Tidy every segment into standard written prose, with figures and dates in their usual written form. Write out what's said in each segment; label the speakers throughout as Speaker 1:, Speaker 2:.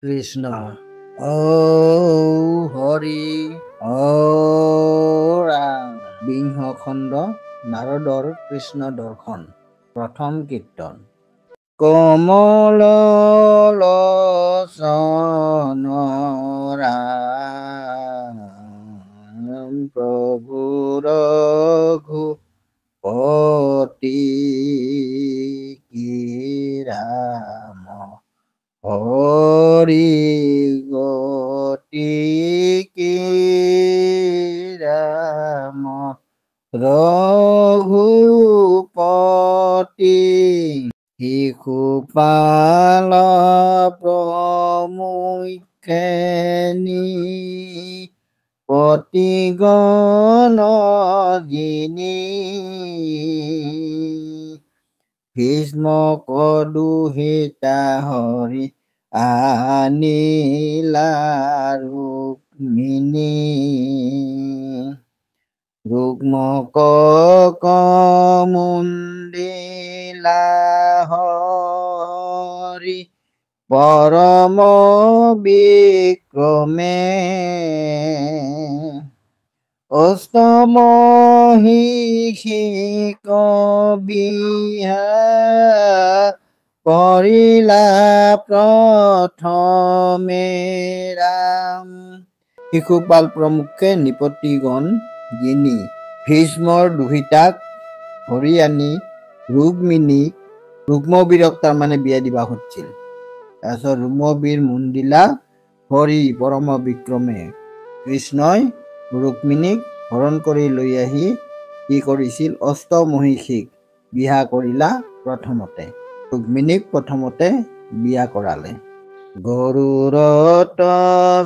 Speaker 1: কৃষ্ণ ও হৰি ও ৰাম। বিংশ খণ্ড নাৰদৰ কৃষ্ণ দৰ্শন। প্ৰথম কীৰ্তন। কমল লোচন ৰাম প্ৰভু ৰঘুপতি কি ৰাম হৰি গতি কি ৰাম ৰঘুপতি শিশুপাল প্ৰমুখ্যেনি পতিগণ যিনি ভীষ্মক দুহিতা হৰি আনিলা ৰুক্মিণী ৰুগ্মক মুন্দিলা হৰি পৰম বিক্ৰমে অষ্টমহিষিক বিহা কৰিলা প্ৰথমে ৰাম। শিশুপাল প্ৰমুখ্যে নৃপতিগণ যিনি ভীষ্মৰ দুহিতাক হৰি আনি ৰুক্মিণীক ৰুগ্মবীৰক তাৰমানে বিয়া দিবা খুজিছিল। তাৰপিছত ৰুগ্মবীৰ মুন্দিলা হৰি পৰম বিক্ৰমে কৃষ্ণই ৰুক্মিণীক হৰণ কৰি লৈ আহি কি কৰিছিল, অষ্টমহিষিক বিয়া কৰিলা প্ৰথমতে। ৰুক্মিণীক প্ৰথমতে বিয়া কৰালে। গৰুৰত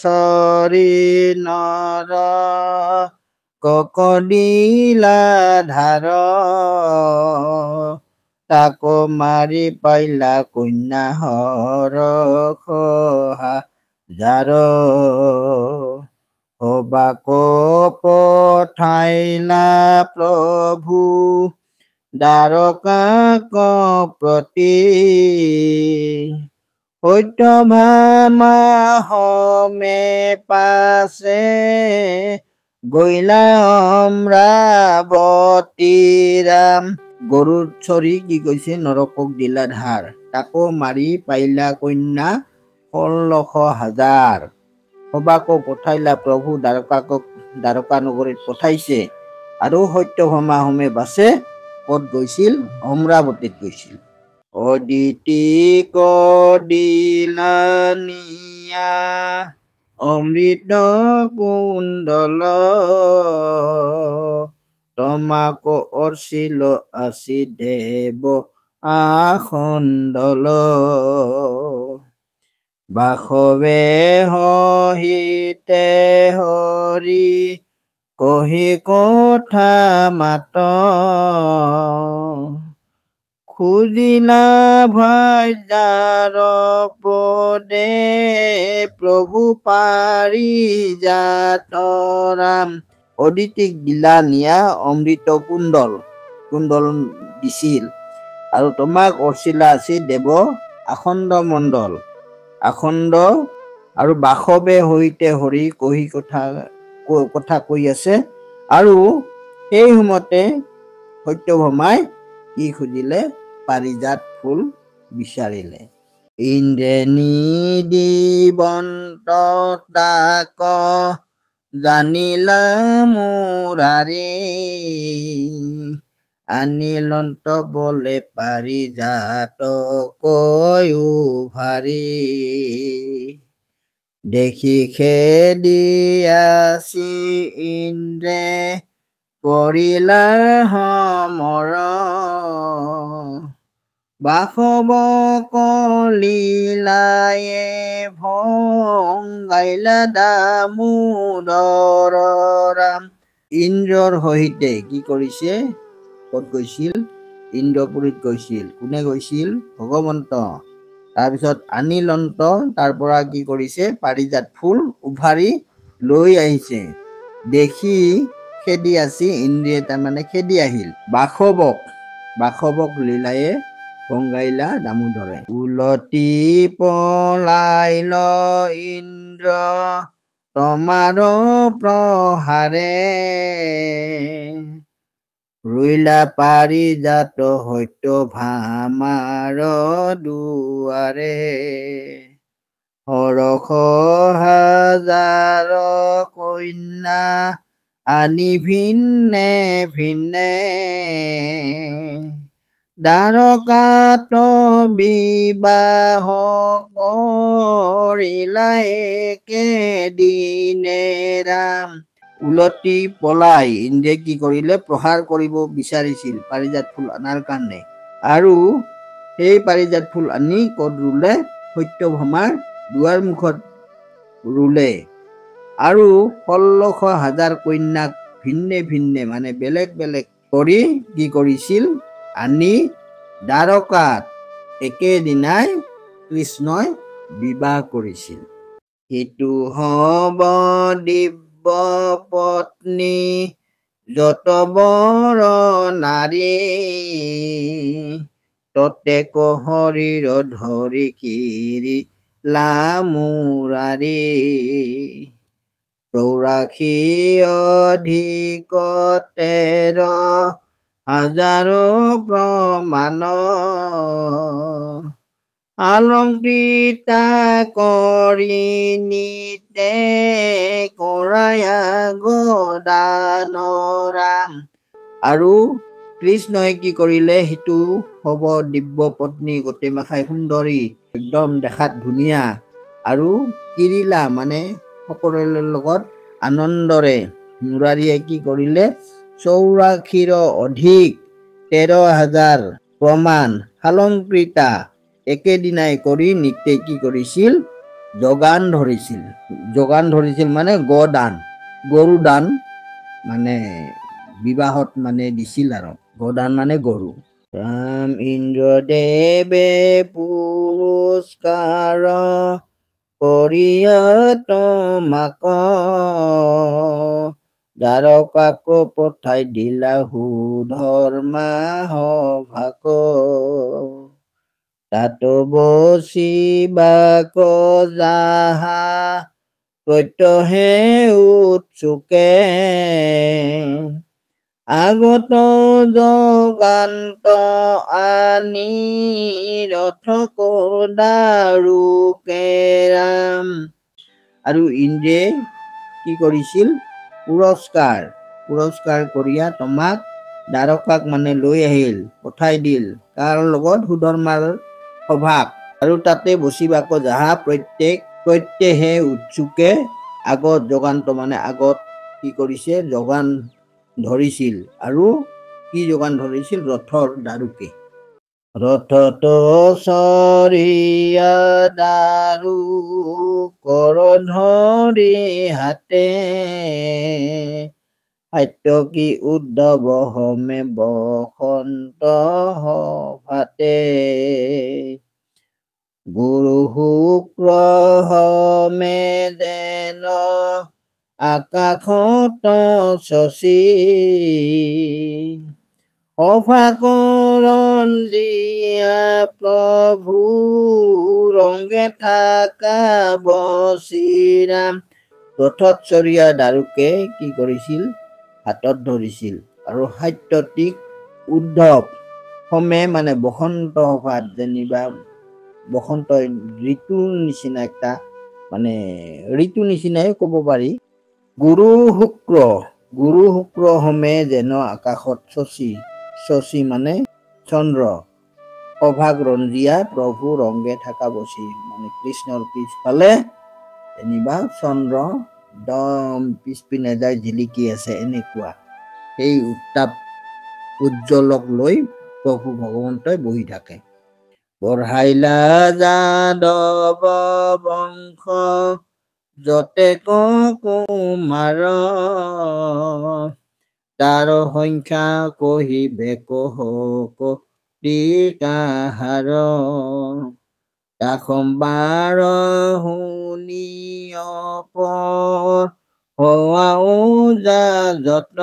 Speaker 1: চৰি নৰ ককদিলা ধাৰ তাকো মাৰি পাইলা কন্যা হৰ জাৰ হবাক পঠাইলা প্ৰভু দ্বাৰকাক প্ৰতি সত্যভামা হমে পাছে গৈলা অমৰাৱতী ৰাম। গৰুৰ চৰি কি কৈছে, নৰকক দিলা ধাৰ, তাকো মাৰি পাইলা কন্যা 16,000 সবাকো পঠাইলা প্ৰভু দ্বাৰকা নগৰীত পঠাইছে। আৰু সত্যভামা হোমে বাছে ক'ত গৈছিল, অমৰাৱতীত গৈছিল। অদিতি কদিলা নিয়া অমৃত কুণ্ডল তমাকো অৰ্চিল আছি দেৱ আসন্দল বাসৱে সহিতে হৰি কহি কথা মাত খুজিলা ভাৰ্যাৰ পদে প্ৰভু পাৰিজাত ৰাম। অদিতিক দিলা নিয়া অমৃত কুণ্ডল দিছিল, আৰু তোমাক অৰ্চিলা আছিল দেৱ আখণ্ড মণ্ডল আখণ্ড, আৰু বাসৱে সহিতে হৰি কহি কথা কৈ আছে। আৰু সেই সময়তে সত্যভামাই কি খুজিলে, পাৰিজাত ফুল বিচাৰিলে। ইন্দ্ৰে নিদিবন্ত তাক জানিলা মুৰাৰী আনিলন্ত বলে পাৰিজাত কয়ো ভাৰী দেখি খেদিয়াছি ইন্দ্ৰে কৰিলা সমৰ বাসৱ কলিলায়ে ভংগাইলা দামোদৰ ৰাম। ইন্দ্ৰৰ সহিতে কি কৰিছে, ক'ত গৈছিল, ইন্দ্ৰপুৰীত গৈছিল। কোনে গৈছিল, ভগৱন্ত। তাৰপিছত আনিলন্ত তাৰ পৰা কি কৰিছে, পাৰিজাত ফুল উভাৰি লৈ আহিছে। দেখি খেদি আছি ইন্দ্ৰিয়ে তাৰমানে খেদি আহিল। বাসৱক লীলায়ে বংগাইলা দামোদৰে উলটি পলাইল ইন্দ্ৰ তমাৰ প্ৰহাৰে ৰুইলা পাৰিজাত সত্য ভামাৰ দুৱাৰে সৰস হাজাৰ কন্যা আনি ভিন্নে ভিন্নে দ্বাৰকাত বিবাহ কৰিলা একেদিনে ৰাম উলটি পলাই ইন্দ্ৰে কি কৰিলে প্ৰহাৰ কৰিব বিচাৰিছিল পাৰিজাত ফুল অনাৰ কাৰণে আৰু সেই পাৰিজাত ফুল আনি ক'ত ৰুলে সত্যভামাৰ দুৱাৰ মুখত ৰুলে আৰু 16,000 কন্যাক ভিন্নে ভিন্নে মানে বেলেগ বেলেগ কৰি কি কৰিছিল আনি দ্বাৰকাত একেদিনাই কৃষ্ণই বিবাহ কৰিছিল সেইটো হব দিব্য পত্নী যত বৰ নাৰী ততে শৰীৰ ধৰি কিৰি লামুৰাৰী 84 অধিক 13,000 প্ৰমাণ অলংকৃতা কৰি নিতে কৰায়া গদানৰাম আৰু কৃষ্ণই কি কৰিলে সেইটো হব দিব্য পত্নী গোটেই মাখাই সুন্দৰী একদম দেখাত ধুনীয়া আৰু কিৰিলা মানে সকলোৰে লগত আনন্দৰে মুৰাৰীয়ে কি কৰিলে 84 অধিক 13,000 প্ৰমাণ অলংকৃতা একেদিনাই কৰি নিতে কি কৰিছিল যোগান ধৰিছিল মানে গদান গৰু দান মানে বিবাহত মানে দিছিল আৰু গদান মানে গৰু ৰাম ইন্দ্ৰদেৱে পুৰস্কাৰ কৰিয়া তোমাক দ্বাৰকাক পঠাই দিলা সুধৰ্মা সভাক তাত বচিবাক যাহা প্ৰত্যহে উৎসুকে আগত জগান্ত আনি ৰথ দাৰুকে ৰাম আৰু ইন্দ্ৰে কি কৰিছিল পুৰস্কাৰ কৰিয়া তোমাক দ্বাৰকাক মানে লৈ আহিল পঠাই দিল কাৰ লগত সুধৰ্মাৰ সভাক আৰু তাতে বচিবাক যাহা প্ৰত্যহে উৎসুকে আগত জগান্ত মানে আগত কি কৰিছে যোগান ধৰিছিল আৰু কি যোগান ধৰিছিল ৰথৰ দাৰুকে ৰথত চৰিয়া দাৰু কৰ ধৰি হাতে সাত্যকী উদ্ধৱ হমে বসন্ত সভাতে গুৰু শুক্ৰ হমে যেন আকাশত শশী সভাকৰণ দিয়া প্ৰভু ৰংগে থাকা বচিৰাম ৰথত চৰিয়া দাৰুকে কি কৰিছিল হাতত ধৰিছিল আৰু সাত্যতিক উদ্ধৱ হমে মানে বসন্ত সভাত যেনিবা বসন্ত ঋতুৰ নিচিনা একটা মানে ঋতু নিচিনাই ক'ব পাৰি গুৰু শুক্ৰ হমে যেন আকাশত শশী মানে চন্দ্ৰ সভাক ৰঞ্জিয়া প্ৰভু ৰংগে থাকা বচি মানে কৃষ্ণৰ পিছফালে যেনিবা চন্দ্ৰ একদম পিছপিনে যায় জিলিকি আছে এনেকুৱা সেই উত্তাপ উজ্জ্বলক লৈ প্ৰভু ভগৱন্তই বহি থাকে বঢ়াইলা যাদৱ বংশ যতে কুমাৰ তাৰ সংখ্যা কহিবে কহক কাহাৰ সম্বাৰ শুনিয় হোৱাও যত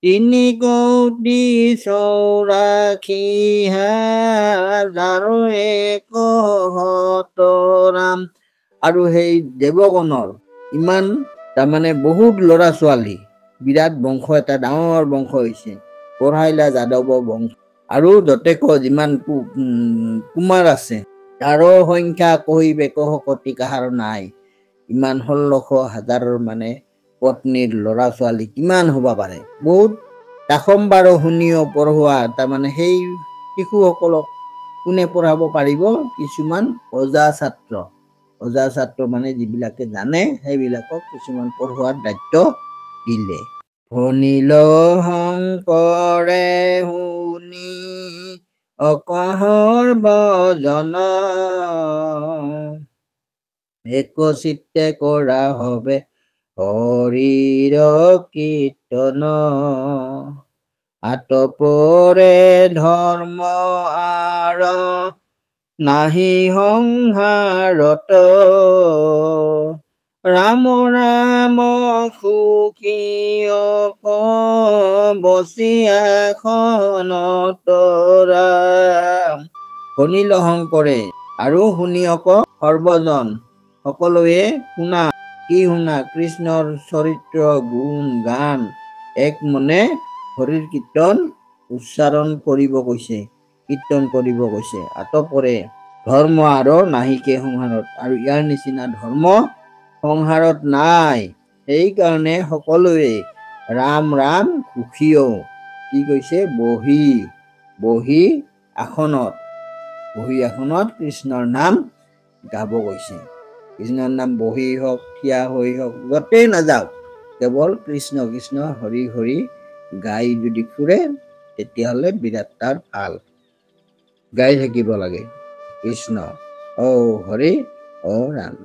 Speaker 1: তিনি কোটি 84 হাজাৰ 71 আৰু সেই দেৱগণৰ ইমান তাৰমানে বহুত ল'ৰা ছোৱালী বিৰাট বংশ এটা ডাঙৰ বংশ হৈছে পঢ়াইলা যাদৱ বংশ আৰু যতেক যিমান কুমাৰ আছে তাৰো সংখ্যা কহিব একশ কোটি কাহাৰ নাই ইমান 16,000 মানে পত্নীৰ ল'ৰা ছোৱালী কিমান হ'ব পাৰে বহুত দাসম্বাৰ শুনিও পঢ়োৱা তাৰমানে সেই শিশুসকলক কোনে পঢ়াব পাৰিব কিছুমান অজা ছাত্ৰ মানে যিবিলাকে জানে সেইবিলাকক কিছুমান পঢ়োৱাৰ দায়িত্ব দিলে শুনিল শংকৰে শুনি অকহৰ বজন একচিত্তে কৰা হবে হৰিৰ কীৰ্তন আতপৰে ধৰ্ম আৰ নাহি সংহাৰত ৰাম ৰাম সুখীয় বচিয়াখনত ৰাম শুনিল শংকৰে আৰু শুনি সৰ্বজন সকলোৱে শুনা কি শুনা কৃষ্ণৰ চৰিত্ৰ গুণ গান এক মনে হৰিৰ কীৰ্তন উচ্চাৰণ কৰিব কৈছে কীৰ্তন কৰিব কৈছে আতপৰে ধৰ্ম আৰু নাহিকে সংহাৰত আৰু ইয়াৰ নিচিনা ধৰ্ম সংহাৰত নাই সেইকাৰণে সকলোৱে ৰাম ৰাম সুখীও কি কৈছে বহি আসনত কৃষ্ণৰ নাম গাব কৈছে কৃষ্ণৰ নাম বহি হওক থিয়া হৈ হওক য'তেই নাযাওক কেৱল কৃষ্ণ কৃষ্ণ হৰি হৰি গাই যদি ফুৰে তেতিয়াহ'লে বিৰাট তাৰ ভাল গাই থাকিব লাগে কৃষ্ণ ও হৰি ও ৰাম